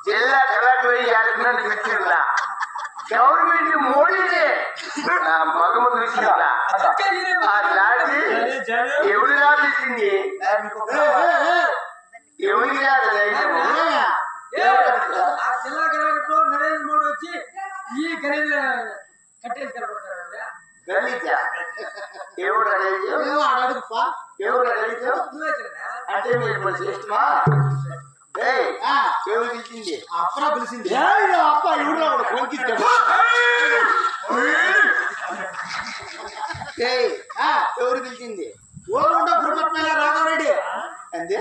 జిల్లా కలెక్టర్ యాదగిరి పెట్టిందా గవర్నమెంట్ మోడీనే మగము చూసిందా ఆ లాంటి ఎవరు రాబిచ్చింది ఎవరికి రాదు జిల్లా కలెక్టర్ నరేంద్ర మోడీ వచ్చి ఈ ఖరీదు కట్టేసి గలీజా ఎవరు ఎవరు అంటే మీరు చేస్తున్నా ఎవరు పిలిచింది అప్పరా పిలిచింది అప్ప ఎవరు ఎవరు పిలిచింది గోల్కొండ పురపట్మేళ రాఘవరెడ్డి అంతే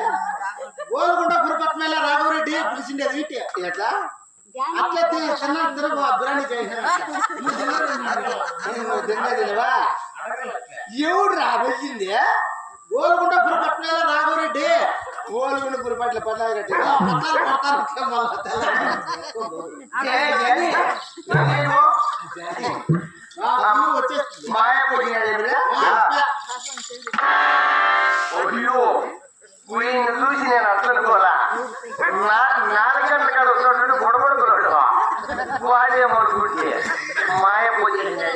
గోల్కొండ పురపట్మేళ రాఘవరెడ్డి పిలిచింది అది ఎట్లా అట్లా చిన్న తిరుగు బిర్యానీ చేసినా తినవా ఎవడు రా పిలిచింది గోల్కొండ పురపట్మేళ రాఘవరెడ్డి గోల్కొండ పురపట్ల పట్ల వచ్చేస్తుంది మాయ పోయినాడు చూసి నేను అట్లనుకోలా 4 గంటల కాడ వస్తున్నాడు గొడవడుతున్నాడు వాడేమో చూసి మాయ పోయినాడే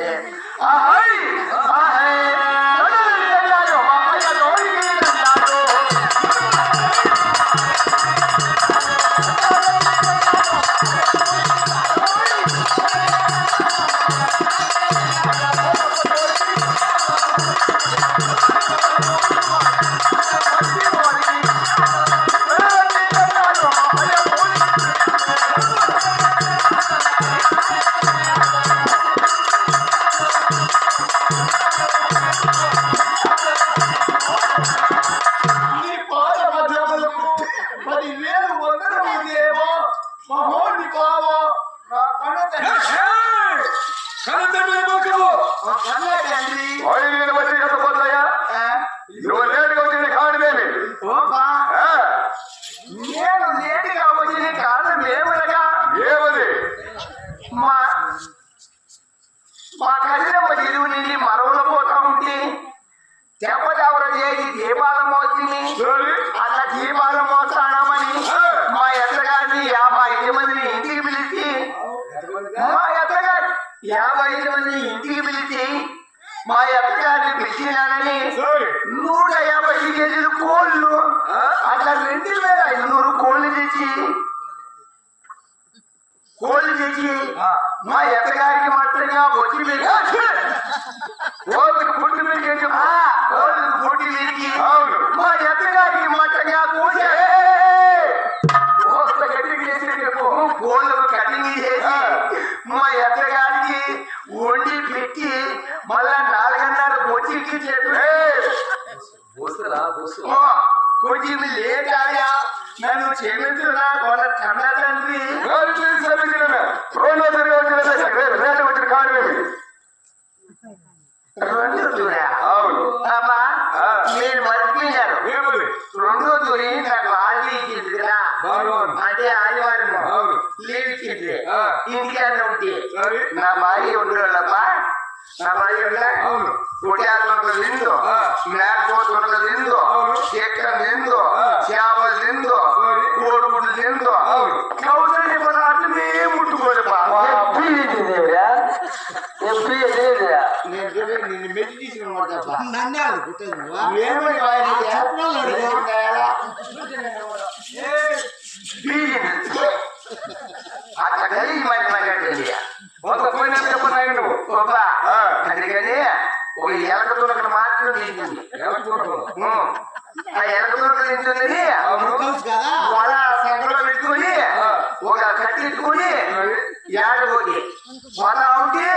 మా కళ్యాణ ఎరువు నిండి మరవలో పోతా ఉంటే దెబ్బదెవర చేసి దీపాలం మోసింది అట్లా దీపాలం మోస్తానామని మా ఎత్తగారిని 55 మందిని ఇంటికి పిలిచి మా ఎత్తగారి 55 మందిని ఇంటికి పిలిచి మా ఎత్తగారిని పిలిచినానని 150 కేజీలు కోళ్ళు అట్లా 2500 కోళ్ళు తెచ్చి మా ఎత్తగారికి మాత్రంగా వచ్చి కోళ్ళకి పుట్టి మీరికి కోళ్ళకి పుట్టి మీరికి మా ఎత్తగారికి మాత్రంగా కటింగ్ చేసి కోళ్ళకు కటింగ్ చేసి మా ఎత్తగారికి వండి పెట్టి మళ్ళా 4:30 వచ్చి కొంచెం లేటాయా నన్ను క్షమించున్నా వాళ్ళ కన్న తండ్రి నేను మర్చిపోయినారు 2వ తూరి నాకు ఆది ఇచ్చింది కదా అదే ఆదివారం లీవ్ ఇచ్చింది ఇంటికన్నా ఉంటే నా భార్య ఉండేవాళ్ళప్పా నా భార్య కొట్టాత్మకులు తిందో మేకపోతులు తిందో చెక్కలు తిందో చేపలు తిందో కోడిగుడ్లు తిందో కౌసల్య పదార్థం మేము ముట్టుకోరు నేను మెడిటేషన్ ಮಾಡ್ತಾ ನನ್ನಾಳು అట్లా కలిగి మాట్లాడండి అందుకని ఒక ఎలక తునకన మాత్రం తింటుంది ఆ ఎలక తునకలు తింటుంది వాళ్ళ సంఖలో పెట్టుకొని ఒక కట్టి ఎత్తుకొని ఏడబోకి పోతా ఉంటే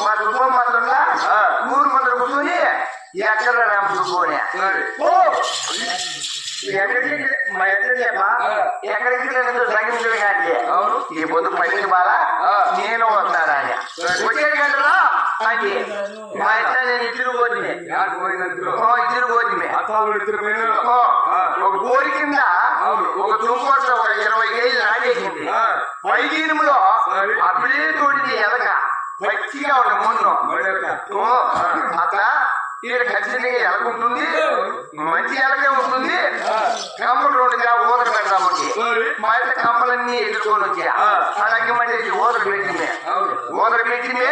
మా దుబ్బం మందులా 3 మందులు కూర్చొని ఎక్కడ నమ్ముకోని ఎక్కడికి తగ్గించడం కానీ ఈ పొద్దు పనికి బాగా నేను వస్తాను ఆయన వచ్చేది కదా అది మా ఇద్దరు నేను ఇద్దరు పోతుంది ఒక గోరి కింద ఒక దుంపట్లో ఒక 20 కేజీలు నాటేసింది పైదీనంలో అప్పుడే తోడింది ఎదక పచ్చిగా ఒక మున్ను అట్లా ఇక్కడ ఖచ్చితంగా ఎలక ఉంటుంది, మంచి ఎలకే ఉంటుంది. కమ్మలు 2 ఊదలు పెడతామకి మా ఇంట్లో కమ్మలన్నీ ఎదుర్కొని వచ్చా. అలాగే మళ్ళీ ఊదలు పెట్టిందే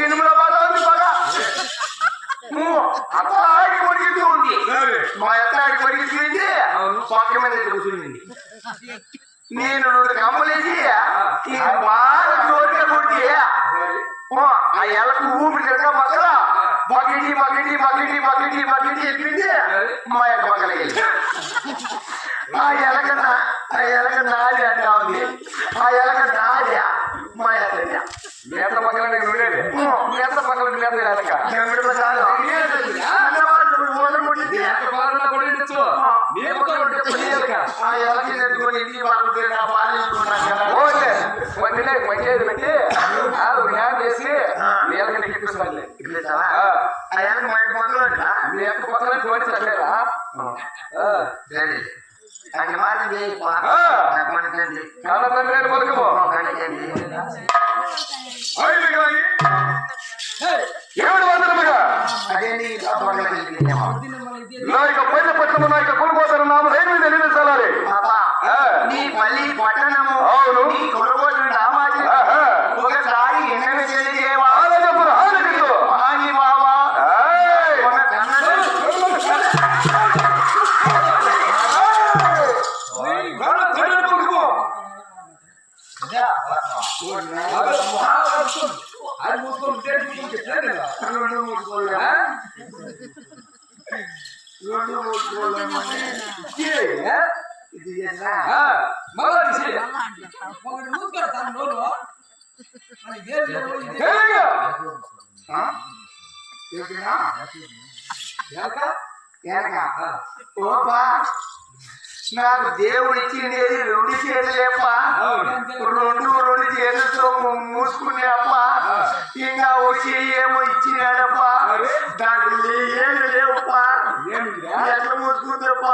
ఎనుముల బాగా ఉంది బాగా అట్లాడి పరిగెత్తు ఉంది. మా ఎట్లాడి పరిగెత్తింది పక్క మీద కూర్చుంది. నేను 2 కమ్మలేసి బాగా జోరుగా కొట్టి ఆ ఎలకు ఊపిరి తిరగ మక్కల బకెటి చెప్పింది మా యొక్క మక్కలకి వెళ్ళి ఆ ఎలక నాది అంటా ఉంది. ఆ ఎలక నాది మా ఎలక మేత పక్కన నువ్వేది మేత పక్కన మేత ఎలక ఆ ఎలక ఎత్తుకొని ఇంటికి పంచాయతీ పెట్టి న్యాయం చేసి మీ ఎలకని ఎక్కిస్తాను. ఆ ఎలక మా పక్కన మీ యొక్క పక్కన చూడండి సరేరా సరే అది మాత్రం కళ్ళ తండ్రి పలుకుమో ఏడు వందలుగా నా యొక్క పైన పట్టణము నా యొక్క కొనుగోలు నామ ఏమి తెలియజేయాలి. నీ పల్లి పట్టణము అవును నీ కొనుగోలు నామాచి ఒకసారి ఎన్నవి తెలియజేవా చెప్పు ఆగి బావా నాకు దేవుడు ఇచ్చిండేది 2 చేతులేప్ప, 2 చేతులతో మూసుకునే అప్ప. ఇంకా వచ్చి ఏమో ఇచ్చినాడప్ప, దాంట్లో ఏమి లేవప్ప. ఎట్లా మూసుకుందప్ప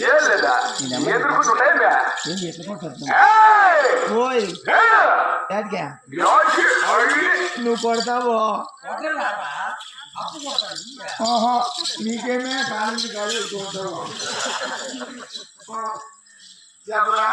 ఏం లేదా ఎదుర్కొంటున్నాయి. నువ్వు కొడతావు నీకేమే కాలేజీ కాదు చెప్పరా